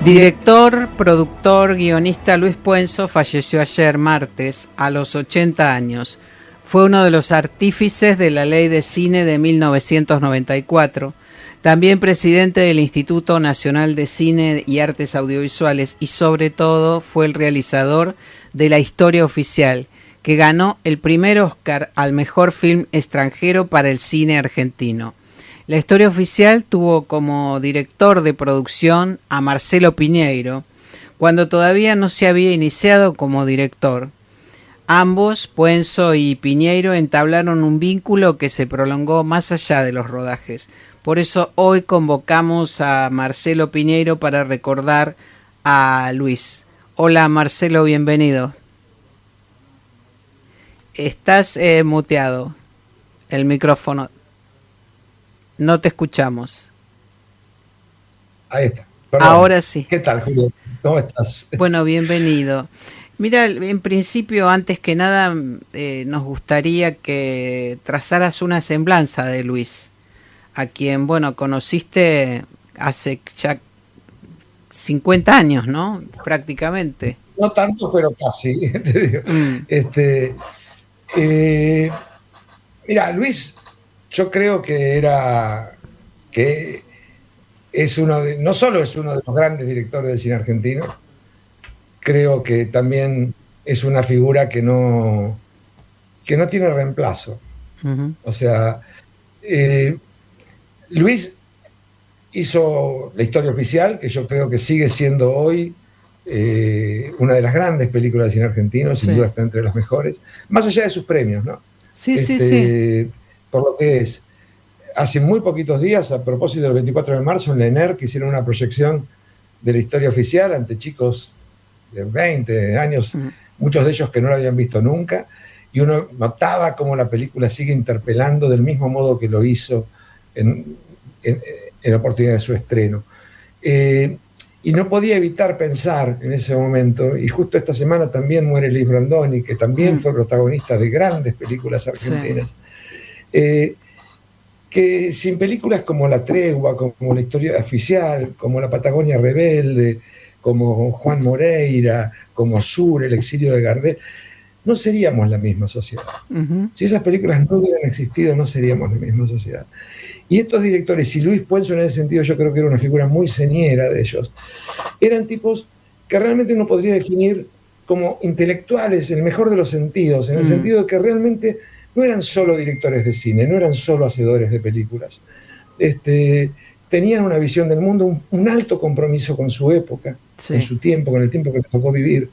Director, productor, guionista Luis Puenzo falleció ayer martes a los 80 años. Fue uno de los artífices de la Ley de Cine de 1994, también presidente del Instituto Nacional de Cine y Artes Audiovisuales y sobre todo fue el realizador de La Historia Oficial, que ganó el primer Oscar al mejor film extranjero para el cine argentino. La Historia Oficial tuvo como director de producción a Marcelo Piñeiro, cuando todavía no se había iniciado como director. Ambos, Puenzo y Piñeiro, entablaron un vínculo que se prolongó más allá de los rodajes. Por eso hoy convocamos a Marcelo Piñeiro para recordar a Luis. Hola Marcelo, bienvenido. Estás muteado, el micrófono. No te escuchamos. Ahí está. Perdón. Ahora sí. ¿Qué tal, Julio? ¿Cómo estás? Bueno, bienvenido. Mira, en principio, antes que nada, nos gustaría que trazaras una semblanza de Luis, a quien, bueno, conociste hace ya 50 años, ¿no? Prácticamente. No tanto, pero casi. Te digo. Mira, Luis, yo creo que es no solo es uno de los grandes directores del cine argentino, creo que también es una figura que no tiene reemplazo. Uh-huh. O sea, Luis hizo La Historia Oficial, que yo creo que sigue siendo hoy una de las grandes películas del cine argentino, sin duda está entre las mejores, más allá de sus premios, ¿no? Sí. Por lo que es, hace muy poquitos días, a propósito del 24 de marzo, en la ENER, que hicieron una proyección de La Historia Oficial ante chicos de 20 años, muchos de ellos que no la habían visto nunca, y uno notaba cómo la película sigue interpelando del mismo modo que lo hizo en la oportunidad de su estreno. Y no podía evitar pensar en ese momento, y justo esta semana también muere Luis Brandoni, que también fue protagonista de grandes películas argentinas, que sin películas como La Tregua, como La Historia Oficial, como La Patagonia Rebelde, como Juan Moreira, como Sur, El exilio de Gardel, no seríamos la misma sociedad. Uh-huh. Si esas películas no hubieran existido, no seríamos la misma sociedad. Y estos directores, y Luis Puenzo en ese sentido yo creo que era una figura muy señera de ellos, eran tipos que realmente uno podría definir como intelectuales en el mejor de los sentidos, en el sentido de que realmente no eran solo directores de cine, no eran solo hacedores de películas. Tenían una visión del mundo, un alto compromiso con su época, con su tiempo, con el tiempo que les tocó vivir.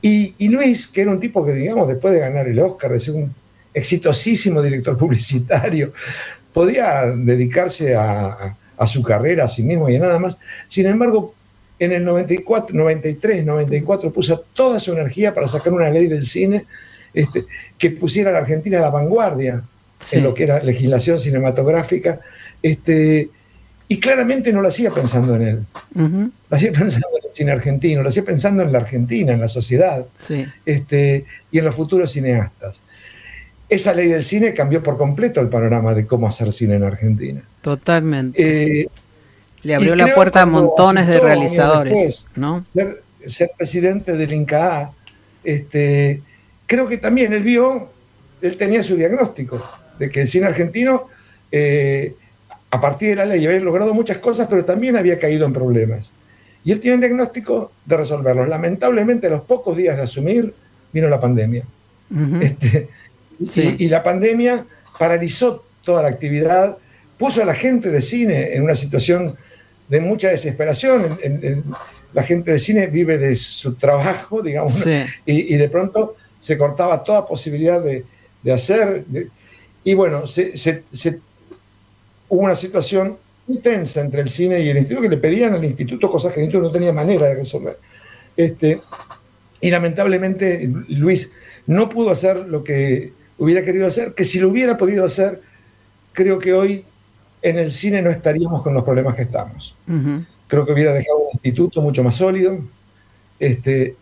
Y Luis, que era un tipo que, digamos, después de ganar el Oscar, de ser un exitosísimo director publicitario, podía dedicarse a su carrera, a sí mismo y a nada más. Sin embargo, en el 93, 94, puso toda su energía para sacar una ley del cine que pusiera a la Argentina a la vanguardia en lo que era legislación cinematográfica, y claramente no lo hacía pensando en él. Uh-huh. Lo hacía pensando en el cine argentino, lo hacía pensando en la Argentina, en la sociedad, y en los futuros cineastas. Esa ley del cine cambió por completo el panorama de cómo hacer cine en Argentina. Totalmente. Le abrió la puerta a montones de realizadores, después, ¿no? Ser presidente del INCAA, creo que también él tenía su diagnóstico de que el cine argentino, a partir de la ley, había logrado muchas cosas, pero también había caído en problemas. Y él tiene un diagnóstico de resolverlos. Lamentablemente, a los pocos días de asumir, vino la pandemia. Uh-huh. Y la pandemia paralizó toda la actividad, puso a la gente de cine en una situación de mucha desesperación. La gente de cine vive de su trabajo, digamos, y de pronto se cortaba toda posibilidad de hacer. Y bueno, hubo una situación muy tensa entre el cine y el instituto, que le pedían al instituto cosas que el instituto no tenía manera de resolver. Y lamentablemente Luis no pudo hacer lo que hubiera querido hacer, que si lo hubiera podido hacer, creo que hoy en el cine no estaríamos con los problemas que estamos. Uh-huh. Creo que hubiera dejado un instituto mucho más sólido,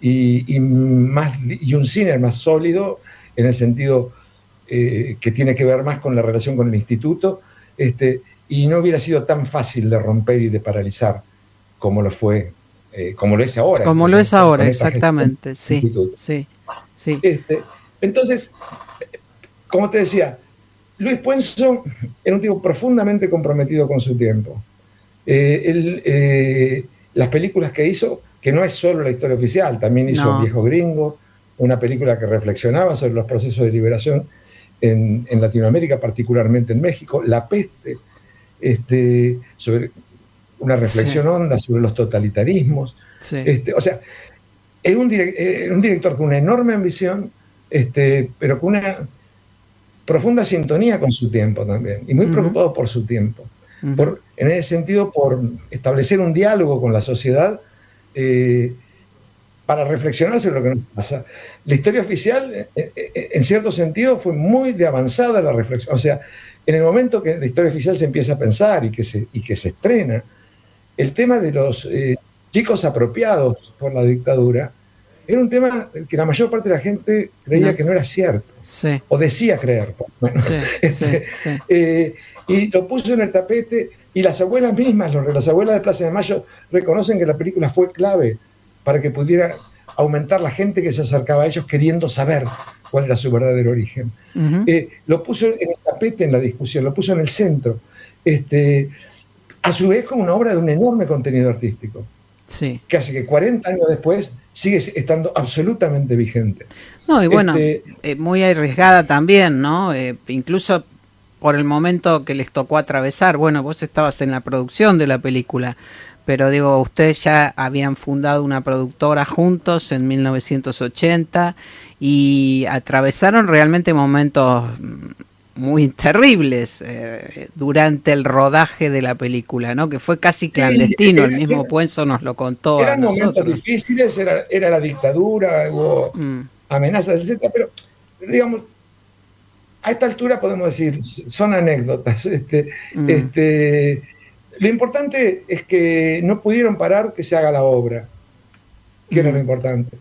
y un cine más sólido, en el sentido que tiene que ver más con la relación con el instituto, y no hubiera sido tan fácil de romper y de paralizar como lo fue, como lo es ahora. Como lo es ahora, exactamente, sí, sí, sí. Entonces, como te decía, Luis Puenzo era un tipo profundamente comprometido con su tiempo. Las películas que hizo, que no es solo la historia oficial, también hizo No. Viejo Gringo, una película que reflexionaba sobre los procesos de liberación en Latinoamérica, particularmente en México, La Peste, sobre una reflexión honda sobre los totalitarismos. Sí. O sea, es un director con una enorme ambición, pero con una profunda sintonía con su tiempo también, y muy preocupado por su tiempo. En ese sentido, por establecer un diálogo con la sociedad para reflexionar sobre lo que nos pasa. La historia oficial, en cierto sentido, fue muy de avanzada la reflexión. O sea, en el momento que la historia oficial se empieza a pensar y que se estrena, el tema de los chicos apropiados por la dictadura era un tema que la mayor parte de la gente creía que no era cierto, o decía creer, por lo menos. Y lo puso en el tapete, y las abuelas mismas, las abuelas de Plaza de Mayo, reconocen que la película fue clave para que pudiera aumentar la gente que se acercaba a ellos queriendo saber cuál era su verdadero origen. Lo puso en el tapete en la discusión, lo puso en el centro, a su vez como una obra de un enorme contenido artístico, que hace que 40 años después sigue estando absolutamente vigente. No, y bueno, muy arriesgada también, ¿no? Incluso por el momento que les tocó atravesar. Bueno, vos estabas en la producción de la película, pero digo, ustedes ya habían fundado una productora juntos en 1980 y atravesaron realmente momentos muy terribles durante el rodaje de la película, ¿no? Que fue casi clandestino, el mismo Puenzo nos lo contó a nosotros. Eran momentos difíciles, era la dictadura, hubo amenazas, etcétera, pero digamos, a esta altura podemos decir, son anécdotas. Lo importante es que no pudieron parar que se haga la obra, que era lo importante.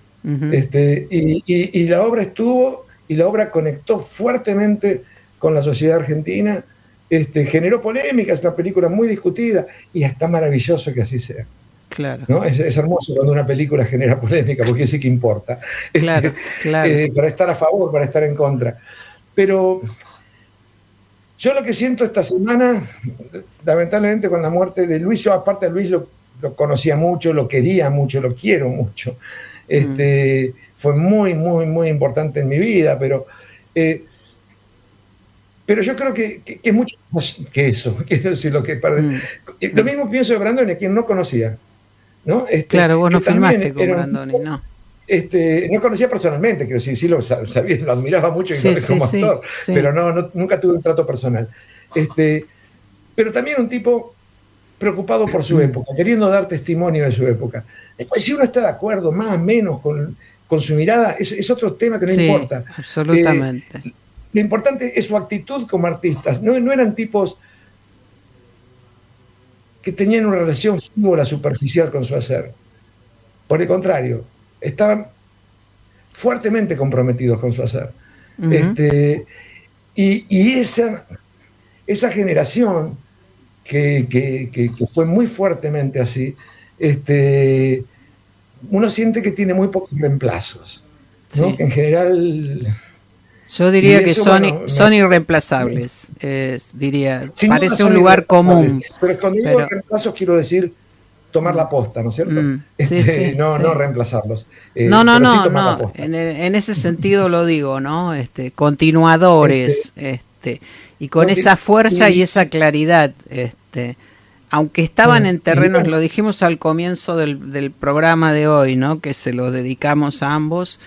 Y la obra estuvo, y la obra conectó fuertemente con la sociedad argentina, generó polémica, es una película muy discutida, y está maravilloso que así sea. Claro. ¿No? Es hermoso cuando una película genera polémica, porque sí que importa. Claro, claro. Para estar a favor, para estar en contra. Pero yo lo que siento esta semana, lamentablemente con la muerte de Luis, yo aparte de Luis lo conocía mucho, lo quería mucho, lo quiero mucho. Fue muy, muy, muy importante en mi vida, pero yo creo que es mucho más que eso. Quiero decir, lo mismo pienso de Brandoni, a quien no conocía, ¿no? Claro, vos no filmaste con Brandoni, ¿no? No conocía personalmente, quiero decir, sí lo sabía, lo admiraba mucho como actor, pero nunca tuve un trato personal. Pero también un tipo preocupado por su época, queriendo dar testimonio de su época. Después, si uno está de acuerdo, más o menos, con su mirada, es otro tema que no importa. Absolutamente. Lo importante es su actitud como artistas. No eran tipos que tenían una relación frívola, superficial con su hacer. Por el contrario, estaban fuertemente comprometidos con su hacer. Y esa generación que fue muy fuertemente así, uno siente que tiene muy pocos reemplazos, ¿no? Que en general... Yo diría que son irreemplazables, diría. Parece un lugar común. Pero cuando digo reemplazos quiero decir tomar la posta, ¿no es cierto? No reemplazarlos. No. En ese sentido lo digo, ¿no? Continuadores, y con esa fuerza y esa claridad, aunque estaban en terrenos, lo dijimos al comienzo del programa de hoy, ¿no? Que se lo dedicamos a ambos.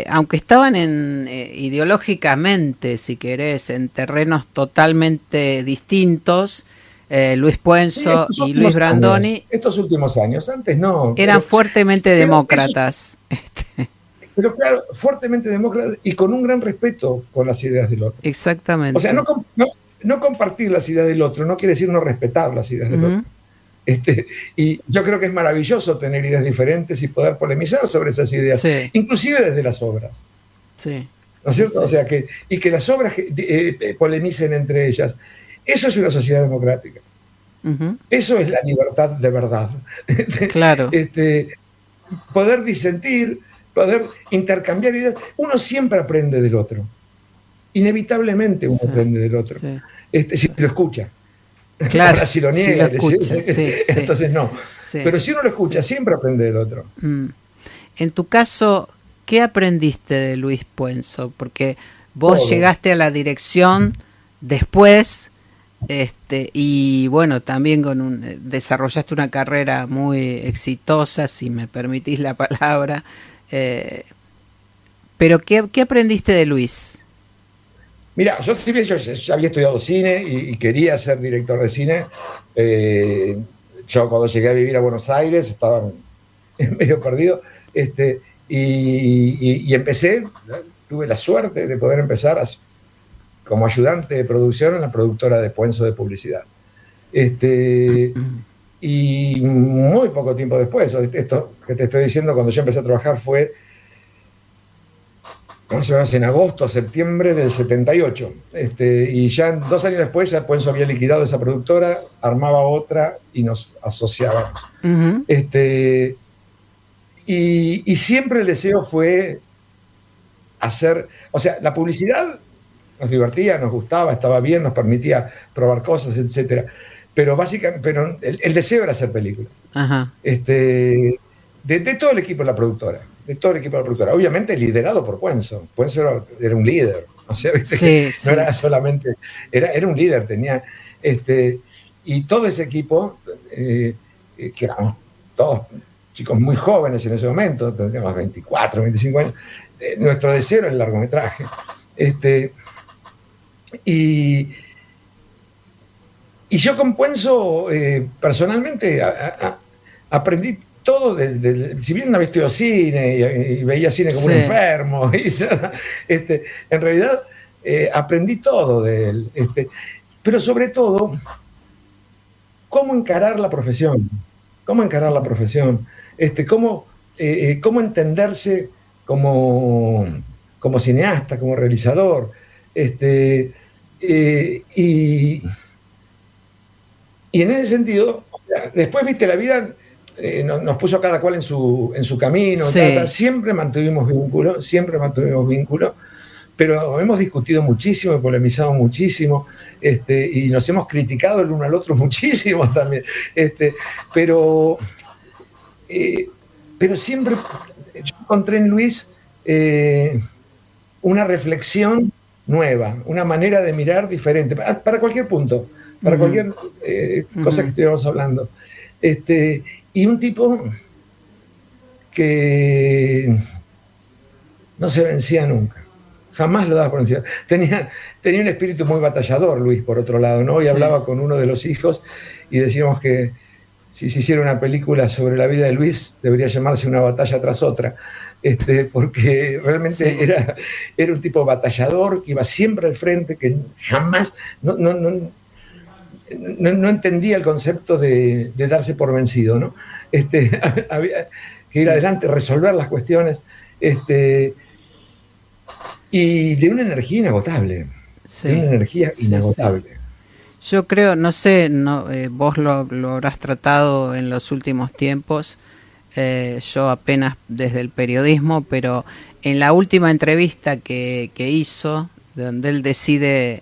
Aunque estaban ideológicamente, si querés, en terrenos totalmente distintos, Luis Puenzo y Luis Brandoni, estos últimos años, antes no, eran fuertemente demócratas. Pero claro, fuertemente demócratas y con un gran respeto por las ideas del otro. Exactamente. O sea, no compartir las ideas del otro no quiere decir no respetar las ideas del otro. Y yo creo que es maravilloso tener ideas diferentes y poder polemizar sobre esas ideas, inclusive desde las obras. ¿No es cierto? O sea, que las obras polemicen entre ellas. Eso es una sociedad democrática. Ujú. Eso es la libertad de verdad. Claro. Poder disentir, poder intercambiar ideas. Uno siempre aprende del otro. Inevitablemente uno Sí, aprende del otro. sí. Si lo escucha. Claro, Ahora, si lo si lo niega, escucha, sí, sí, entonces no. sí, Pero si uno lo escucha, sí. siempre aprende del otro. Mm. En tu caso, ¿qué aprendiste de Luis Puenzo? Porque vos Todo. llegaste a la dirección después, y bueno, también desarrollaste una carrera muy exitosa, si me permitís la palabra. eh, pero ¿qué aprendiste de Luis? Mira, yo si bien yo ya había estudiado cine y quería ser director de cine, yo cuando llegué a vivir a Buenos Aires estaba medio perdido, y empecé, tuve la suerte de poder empezar como ayudante de producción en la productora de Puenzo de Publicidad. Y muy poco tiempo después, esto que te estoy diciendo, cuando yo empecé a trabajar fue más o menos en agosto, septiembre del 78. Y ya 2 años después, ya Puenzo había liquidado esa productora, armaba otra y nos asociábamos. Ujú. Y siempre el deseo fue hacer, o sea, la publicidad nos divertía, nos gustaba, estaba bien, nos permitía probar cosas, etcétera. Pero básicamente, el deseo era hacer películas. Ajá. De todo el equipo de la productora, de todo el equipo de la productora, obviamente liderado por Puenzo. Puenzo era un líder, o sea, ¿viste? Sí, No sí, era sí. solamente, era un líder, tenía, y todo ese equipo, que éramos todos chicos muy jóvenes en ese momento, tendríamos 24, 25 años, nuestro deseo era el largometraje. Y, y yo con Puenzo, personalmente, aprendí todo, si bien no había estudiado cine y veía cine como Sí. un enfermo, Sí. en realidad aprendí todo de él. Pero sobre todo, cómo encarar la profesión, cómo encarar la profesión, cómo entenderse como cineasta, como realizador. Y en ese sentido, después, viste, la vida nos puso cada cual en su camino, Sí. siempre mantuvimos vínculo, pero hemos discutido muchísimo, polemizado muchísimo, y nos hemos criticado el uno al otro muchísimo también. Pero, eh, pero siempre yo encontré en Luis una reflexión nueva, una manera de mirar diferente, para cualquier punto, para Ujú. cualquier cosa que Ujú. estuviéramos hablando. Y un tipo que no se vencía nunca, jamás lo daba por vencido. Tenía un espíritu muy batallador, Luis, por otro lado, ¿no? Y Sí. hablaba con uno de los hijos y decíamos que si se hiciera una película sobre la vida de Luis, debería llamarse Una batalla tras otra, porque realmente Sí. era un tipo batallador que iba siempre al frente, que jamás, no entendía el concepto de darse por vencido, ¿no? Había que ir Sí. adelante, resolver las cuestiones, y de una energía inagotable, de una Sí. energía Sí, sí. inagotable. Yo creo, no sé, no, vos lo habrás tratado en los últimos tiempos, yo apenas desde el periodismo, pero en la última entrevista que hizo, donde él decide,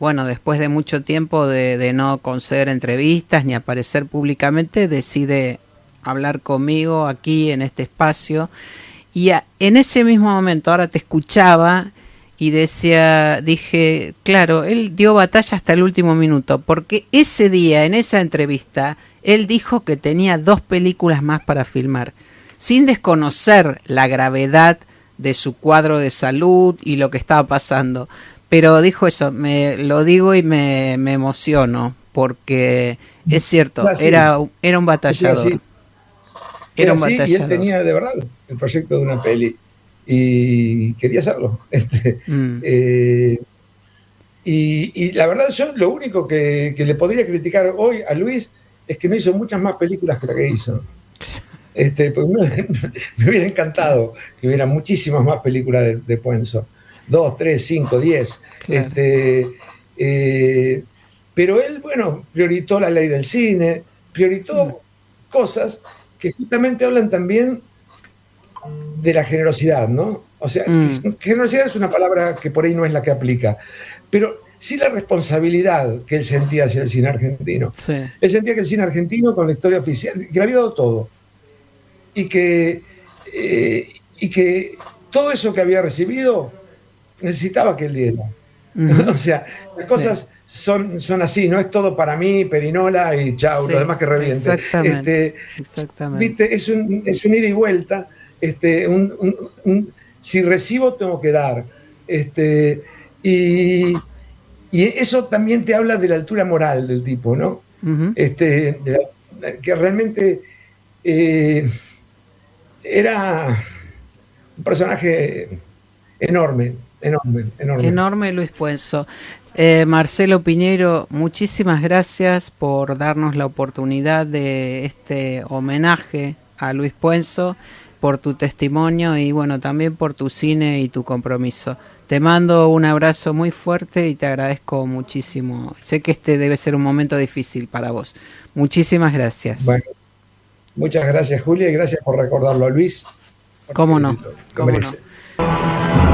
bueno, después de mucho tiempo de no conceder entrevistas ni aparecer públicamente, decide hablar conmigo aquí en este espacio. Y en ese mismo momento, ahora te escuchaba y dije, claro, él dio batalla hasta el último minuto, porque ese día, en esa entrevista, él dijo que tenía 2 películas más para filmar, sin desconocer la gravedad de su cuadro de salud y lo que estaba pasando. Pero dijo eso, lo digo y me emociono, porque es cierto, Así, era un batallador. así, Era era un así, y él batallador. tenía de verdad el proyecto de una peli y quería hacerlo. Mm. Eh, y la verdad, yo lo único que le podría criticar hoy a Luis es que no hizo muchas más películas que la que hizo. Pues me hubiera encantado que hubiera muchísimas más películas de Puenzo. 2, 3, 5, 10. Claro. Eh, pero él, bueno, priorizó la ley del cine, priorizó cosas que justamente hablan también de la generosidad, ¿no? O sea, generosidad es una palabra que por ahí no es la que aplica, pero sí la responsabilidad que él sentía hacia el cine argentino. Sí. Él sentía que el cine argentino, con la historia oficial, que le había dado todo, y que todo eso que había recibido necesitaba que él diera. O sea, las cosas son así, no es todo para mí, perinola y chau, Sí, lo demás que reviente. exactamente, exactamente. ¿Viste? Es un ida y vuelta. Si recibo, tengo que dar. Y, y eso también te habla de la altura moral del tipo, ¿no? Que realmente era un personaje enorme, enorme, enorme. Enorme, Luis Puenzo. Marcelo Piñeiro, muchísimas gracias por darnos la oportunidad de este homenaje a Luis Puenzo, por tu testimonio y bueno, también por tu cine y tu compromiso. Te mando un abrazo muy fuerte y te agradezco muchísimo. Sé que este debe ser un momento difícil para vos. Muchísimas gracias. Bueno, muchas gracias, Julia, y gracias por recordarlo a Luis. ¿Cómo no? Lo ¿Cómo merece. no?